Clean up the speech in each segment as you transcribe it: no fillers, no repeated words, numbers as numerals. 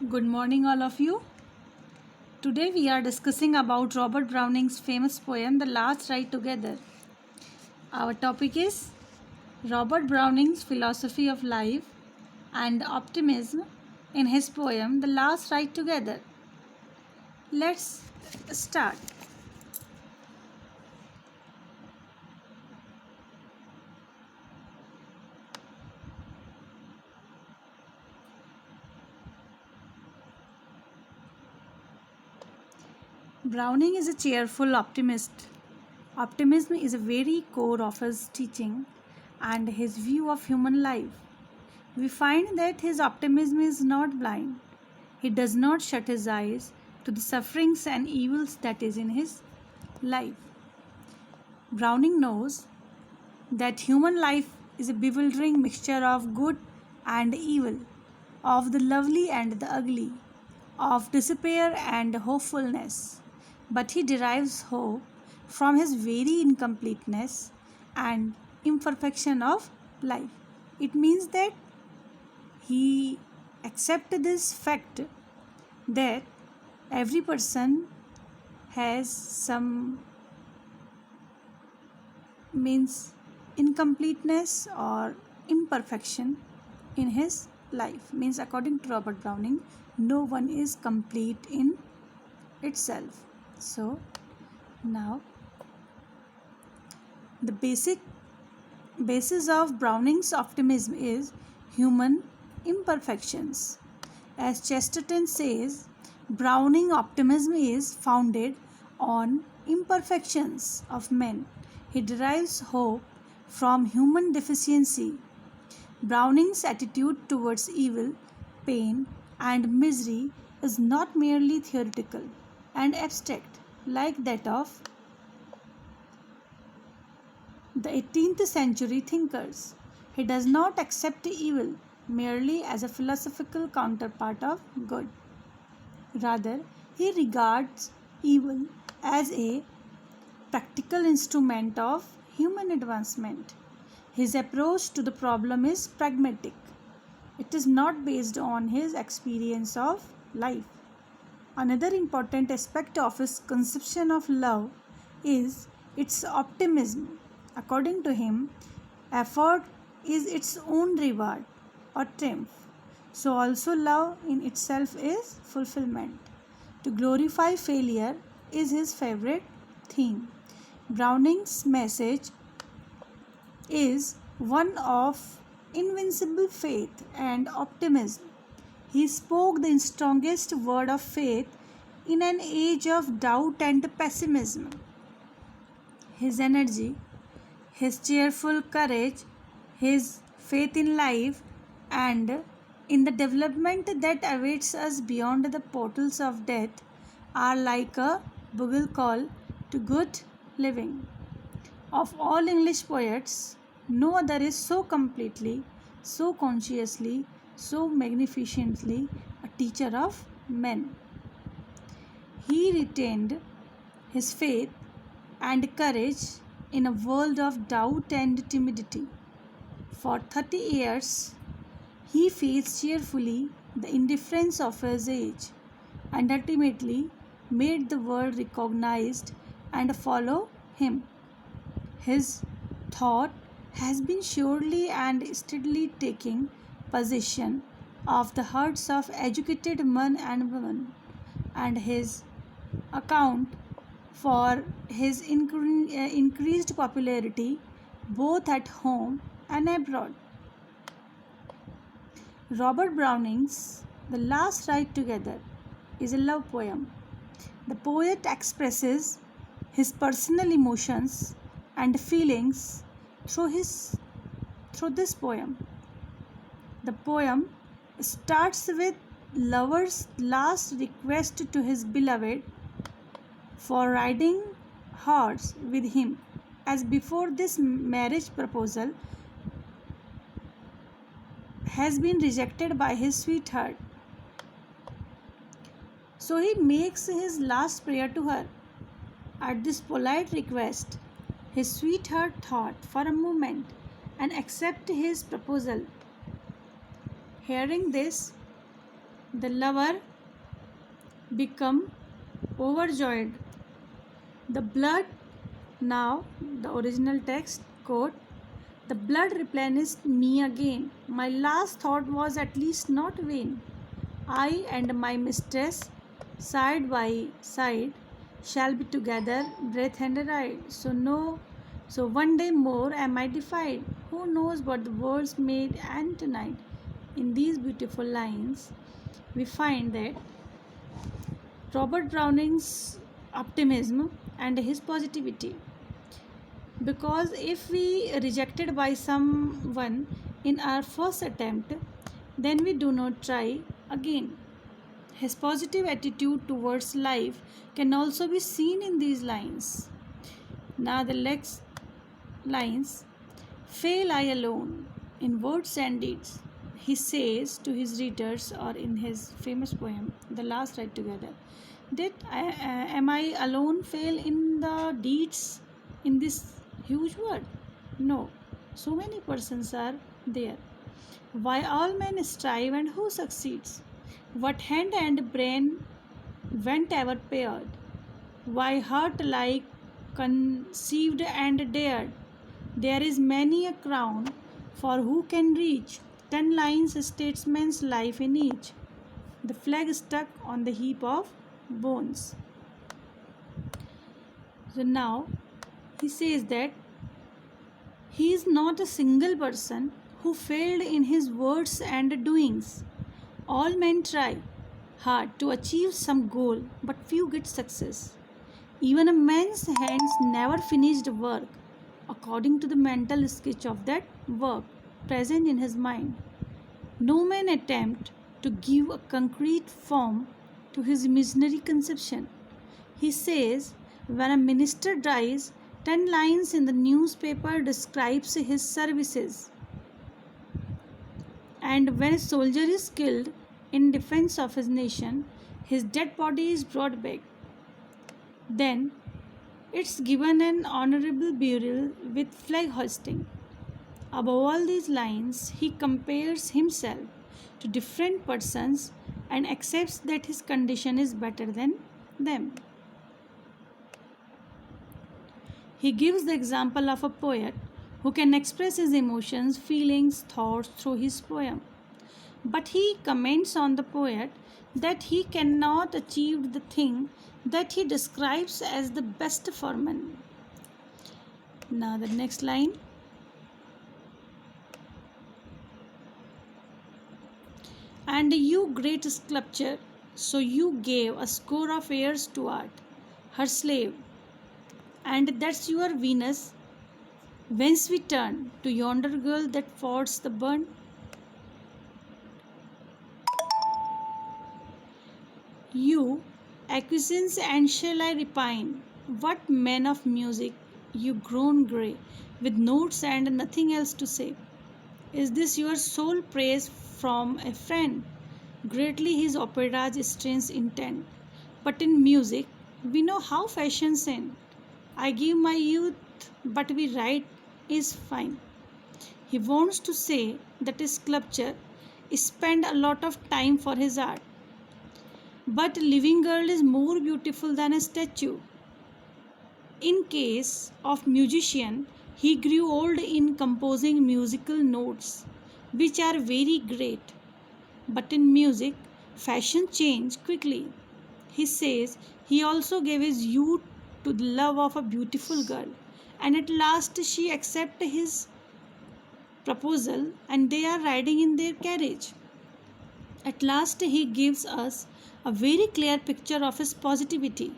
Good morning, all of you. Today we are discussing about Robert Browning's famous poem, The Last Ride Together. Our topic is Robert Browning's philosophy of life and optimism in his poem, The Last Ride Together. Let's start. Browning is a cheerful optimist. Optimism is a very core of his teaching and his view of human life. We find that his optimism is not blind. He does not shut his eyes to the sufferings and evils that is in his life. Browning knows that human life is a bewildering mixture of good and evil, of the lovely and the ugly, of despair and hopefulness. But he derives hope from his very incompleteness and imperfection of life. It means that he accepts this fact that every person has some means incompleteness or imperfection in his life. Means according to Robert Browning, no one is complete in itself. So now the basis of Browning's optimism is human imperfections. As Chesterton says, Browning optimism is founded on imperfections of men. He derives hope from human deficiency. Browning's attitude towards evil, pain, and misery is not merely theoretical and abstract like that of the 18th century thinkers. He does not accept evil merely as a philosophical counterpart of good. Rather, he regards evil as a practical instrument of human advancement. His approach to the problem is pragmatic. It is not based on his experience of life. Another important aspect of his conception of love is its optimism. According to him, effort is its own reward or triumph. So also love in itself is fulfillment. To glorify failure is his favorite theme. Browning's message is one of invincible faith and optimism. He spoke the strongest word of faith in an age of doubt and pessimism. His energy, his cheerful courage, his faith in life, and in the development that awaits us beyond the portals of death are like a bugle call to good living. Of all English poets, no other is so completely, so consciously, so magnificently a teacher of men. He retained his faith and courage in a world of doubt and timidity. For 30 years, he faced cheerfully the indifference of his age and ultimately made the world recognize and follow him. His thought has been surely and steadily taking possession of the hearts of educated men and women, and his account for his increased popularity both at home and abroad. Robert Browning's The Last Ride Together is a love poem. The poet expresses his personal emotions and feelings through this poem. The poem starts with lover's last request to his beloved for riding horse with him, as before this marriage proposal has been rejected by his sweetheart. So he makes his last prayer to her. At this polite request, his sweetheart thought for a moment and accepted his proposal. Hearing this, The lover become overjoyed. The blood, now the original text quote, the blood replenished me again. My last thought was at least not vain. I and my mistress, side by side, shall be together, breath and ride. So one day more am I defied. Who knows what the world's made and tonight? In these beautiful lines, we find that Robert Browning's optimism and his positivity. Because if we rejected by someone in our first attempt, then we do not try again. His positive attitude towards life can also be seen in these lines. Now the next lines, fail I alone in words and deeds. He says to his readers, or in his famous poem, The Last Ride Together, that am I alone fail in the deeds in this huge world? No, so many persons are there. Why all men strive and who succeeds? What hand and brain went ever paired? Why heart like conceived and dared? There is many a crown for who can reach 10 lines statesman's life in each. The flag stuck on the heap of bones. So now he says that he is not a single person who failed in his words and doings. All men try hard to achieve some goal, but few get success. Even a man's hands never finished work according to the mental sketch of that work present in his mind. No man attempt to give a concrete form to his imaginary conception. He says, when a minister dies, 10 lines in the newspaper describes his services. And when a soldier is killed in defense of his nation, his dead body is brought back. Then it's given an honorable burial with flag hoisting. Above all these lines, he compares himself to different persons and accepts that his condition is better than them. He gives the example of a poet who can express his emotions, feelings, thoughts through his poem. But he comments on the poet that he cannot achieve the thing that he describes as the best for men. Now the next line. And you great sculptor, so you gave a score of years to art, her slave, and that's your Venus, whence we turn to yonder girl that fords the burn. You, acquiescence, and shall I repine? What men of music, you grown grey, with notes and nothing else to say? Is this your sole praise from a friend? Greatly his opera's strange intent. But in music, we know how fashions end. I give my youth, but we write is fine. He wants to say that a sculptor spend a lot of time for his art. But a living girl is more beautiful than a statue. In case of musician, he grew old in composing musical notes, which are very great. But in music, fashion changed quickly. He says he also gave his youth to the love of a beautiful girl, and at last she accepted his proposal, and they are riding in their carriage. At last he gives us a very clear picture of his positivity,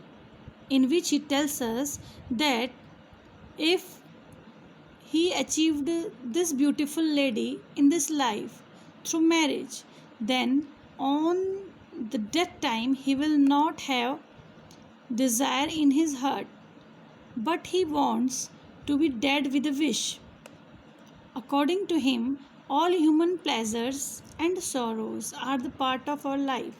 in which he tells us that if he achieved this beautiful lady in this life through marriage, then on the death time he will not have desire in his heart, but he wants to be dead with a wish. According to him, all human pleasures and sorrows are the part of our life.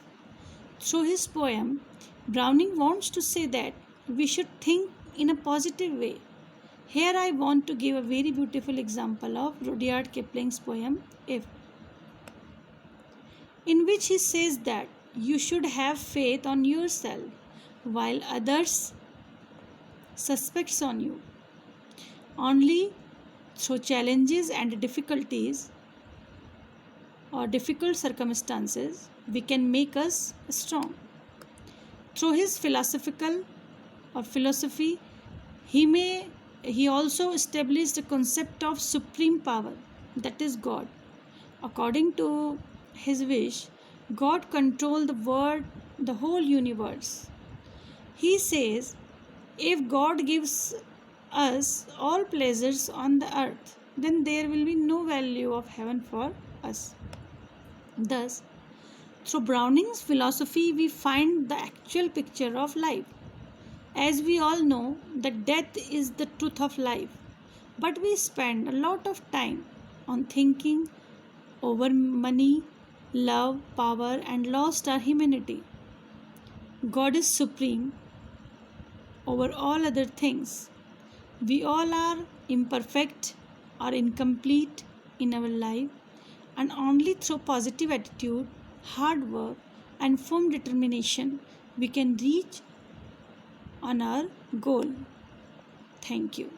Through his poem, Browning wants to say that we should think in a positive way. Here I want to give a very beautiful example of Rudyard Kipling's poem If. in which he says that you should have faith on yourself while others suspects on you. Only through challenges and difficulties or difficult circumstances we can make us strong. Through his philosophy, he also established the concept of supreme power, that is God. According to his wish, God controlled the whole universe. He says, if God gives us all pleasures on the earth, then there will be no value of heaven for us. Thus, through Browning's philosophy, we find the actual picture of life. As we all know, that death is the truth of life, but we spend a lot of time on thinking over money, love, power, and lost our humanity. God is supreme over all other things. We all are imperfect or incomplete in our life, and only through positive attitude, hard work, and firm determination we can reach on our goal. Thank you.